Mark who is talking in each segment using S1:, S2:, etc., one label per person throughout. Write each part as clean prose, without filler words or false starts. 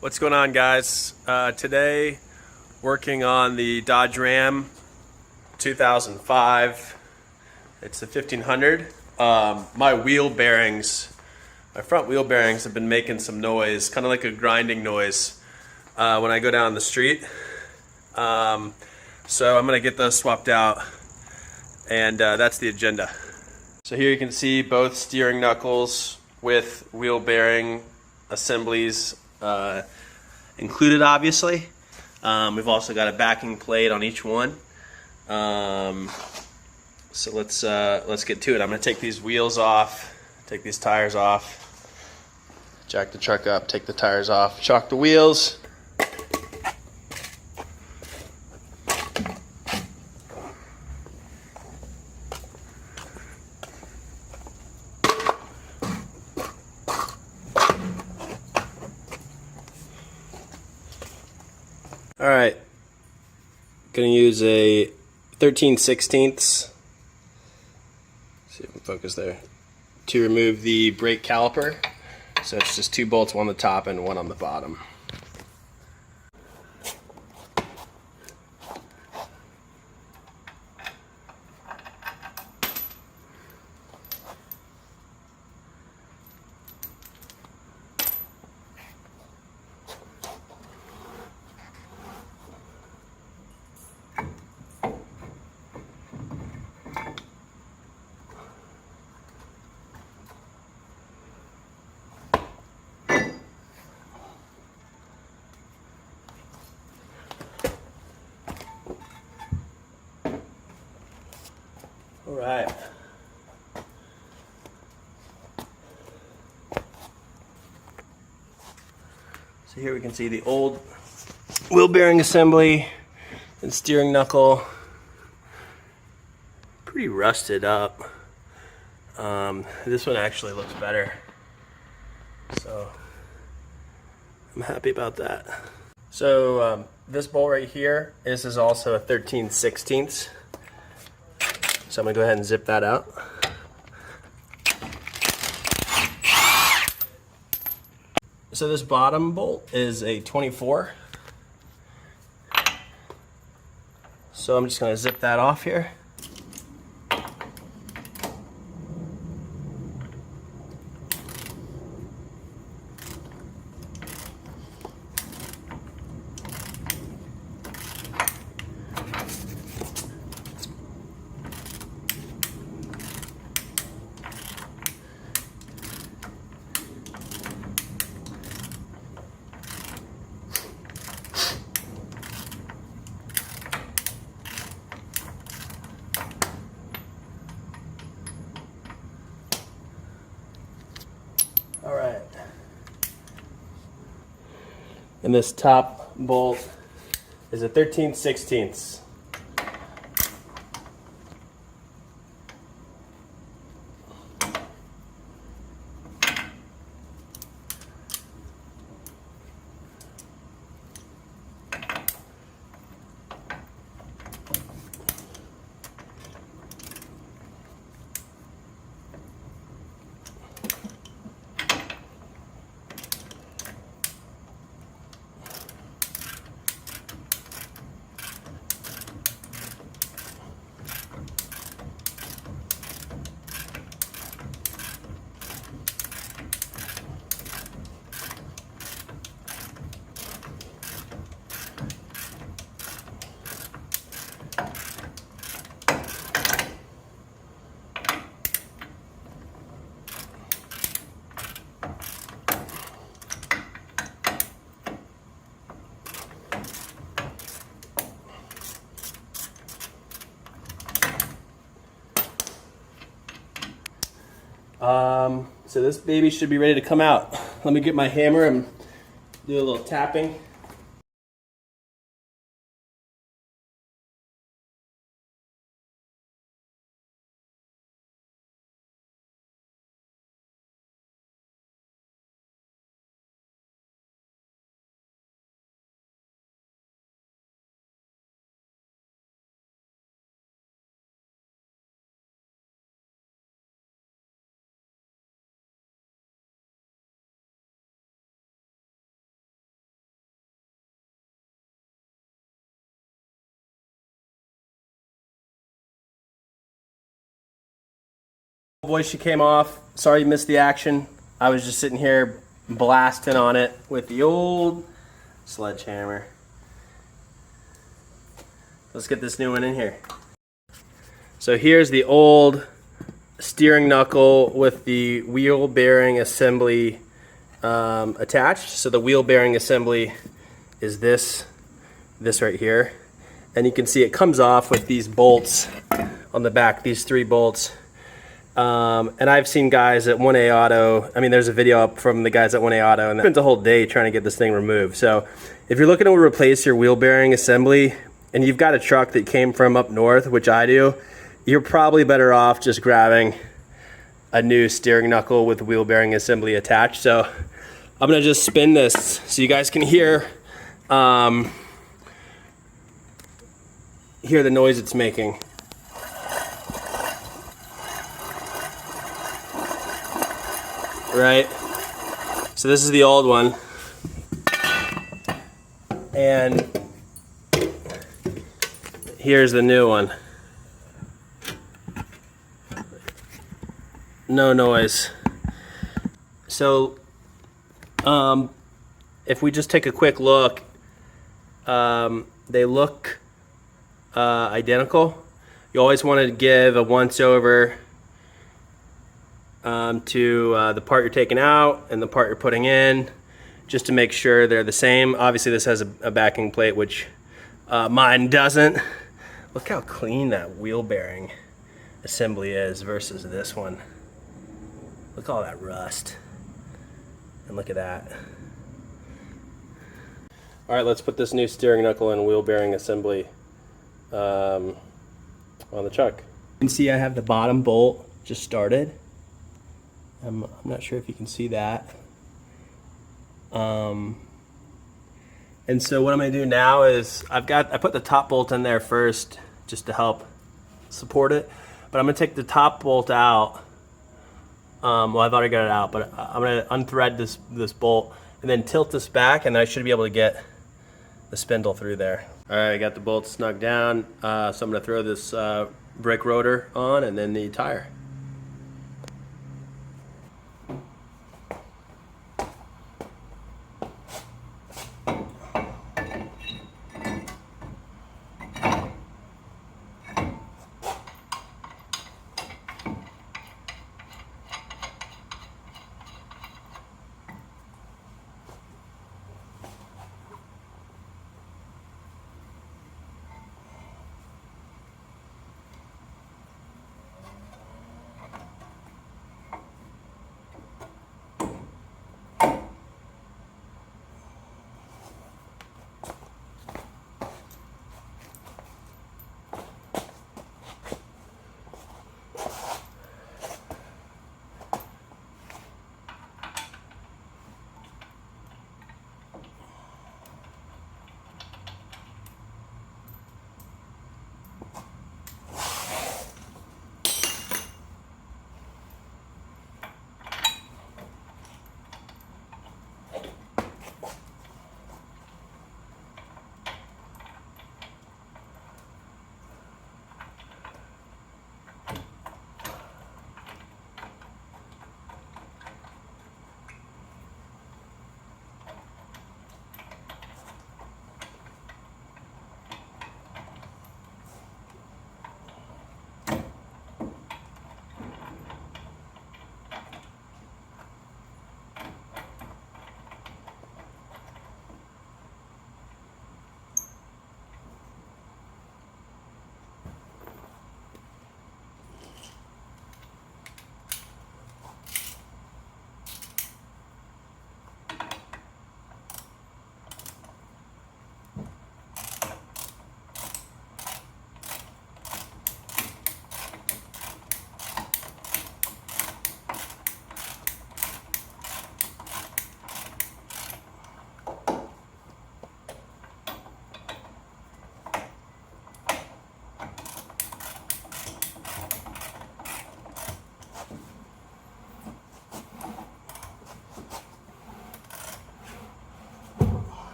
S1: What's going on, guys? Today, working on the Dodge Ram 2005. It's the 1500. My wheel bearings, my front wheel bearings have been making some noise, kind of like a grinding noise when I go down the street. So I'm gonna get those swapped out, and that's the agenda. So here you can see both steering knuckles with wheel bearing assemblies included, obviously. We've also got a backing plate on each one. So let's get to it. I'm gonna take these wheels off, take these tires off, jack the truck up, take the tires off, chalk the wheels. All right, gonna use a 13/16. See if we can focus there. To remove the brake caliper. So it's just 2 bolts, one on the top and one on the bottom. All right. So here we can see the old wheel bearing assembly and steering knuckle. Pretty rusted up. This one actually looks better. So I'm happy about that. So this bolt right here, this is also a 13/16. So I'm gonna go ahead and zip that out. So this bottom bolt is a 24. So I'm just gonna zip that off here. All right. And this top bolt is a 13/16. So this baby should be ready to come out. Let me get my hammer and do a little tapping. Boys, she came off. Sorry you missed the action. I was just sitting here blasting on it with the old sledgehammer. Let's get this new one in here. So here's the old steering knuckle with the wheel bearing assembly attached. So the wheel bearing assembly is this right here. And you can see it comes off with these bolts on the back, these 3 bolts. And I've seen guys at 1A Auto, I mean, there's a video up from the guys at 1A Auto, and they spent a whole day trying to get this thing removed. So if you're looking to replace your wheel bearing assembly, and you've got a truck that came from up north, which I do, you're probably better off just grabbing a new steering knuckle with wheel bearing assembly attached. So I'm gonna just spin this so you guys can hear the noise it's making. Right? So this is the old one. And here's the new one. No noise. So if we just take a quick look, they look identical. You always want to give a once over to the part you're taking out and the part you're putting in, just to make sure they're the same. Obviously this has a backing plate, which mine doesn't. Look how clean that wheel bearing assembly is versus this one. Look at all that rust. And look at that. All right, let's put this new steering knuckle and wheel bearing assembly on the truck. You can see I have the bottom bolt just started. I'm not sure if you can see that. And so what I'm gonna do now is I put the top bolt in there first just to help support it, but I'm gonna take the top bolt out. Well, I've already got it out, but I'm gonna unthread this bolt and then tilt this back, and I should be able to get the spindle through there. All right, I got the bolt snug down, so I'm gonna throw this brake rotor on and then the tire.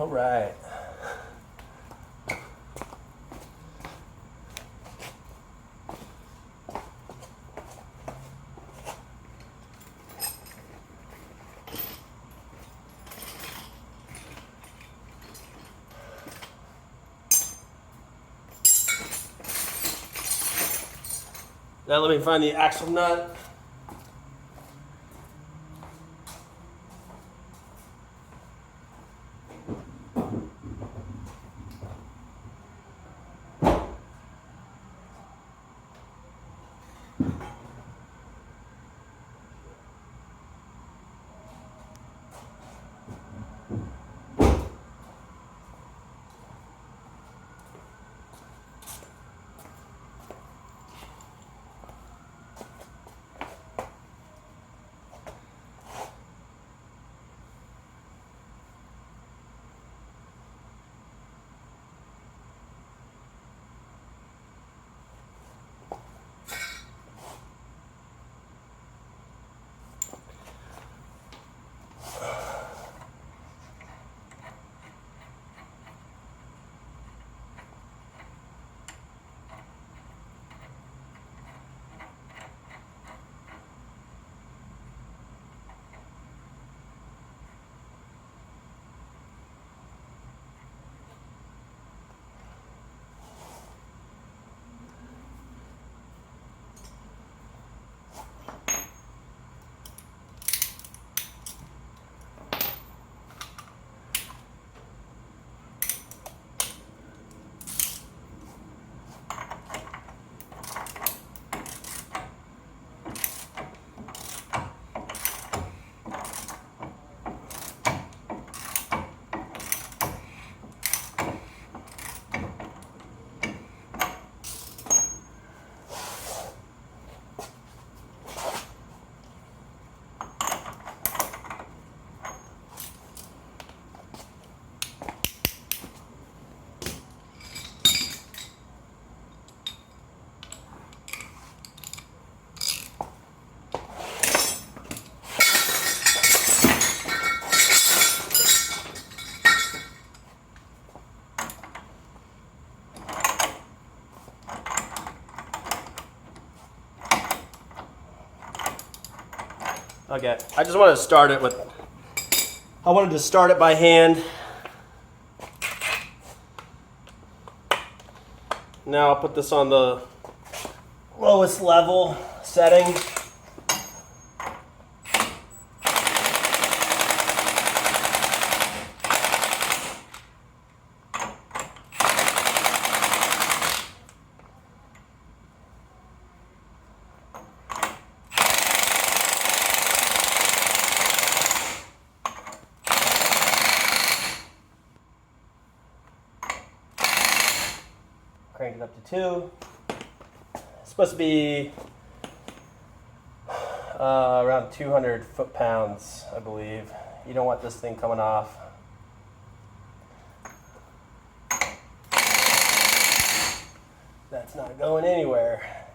S1: All right. Now let me find the axle nut. Okay, I just wanted to start it with, I wanted to start it by hand. Now I'll put this on the lowest level setting. Crank it up to 2. It's supposed to be around 200 foot-pounds, I believe. You don't want this thing coming off. That's not going anywhere.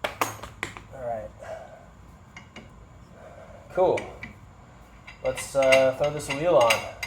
S1: All right. Cool. Let's throw this wheel on.